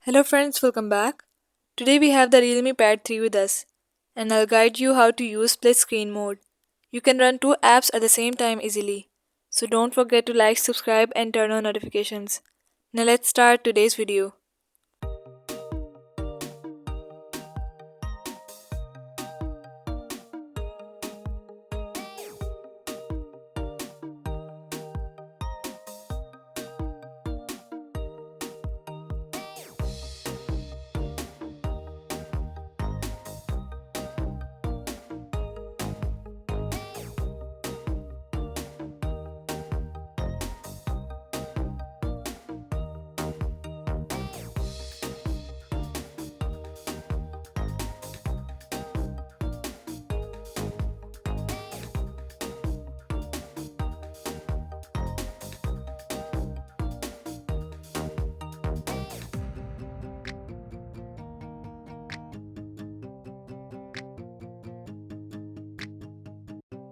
Hello friends, welcome back. Today we have the Realme Pad 3 with us, and I'll guide you how to use split screen mode. You can run two apps at the same time easily. So don't forget to like, subscribe and turn on notifications. Now let's start today's video.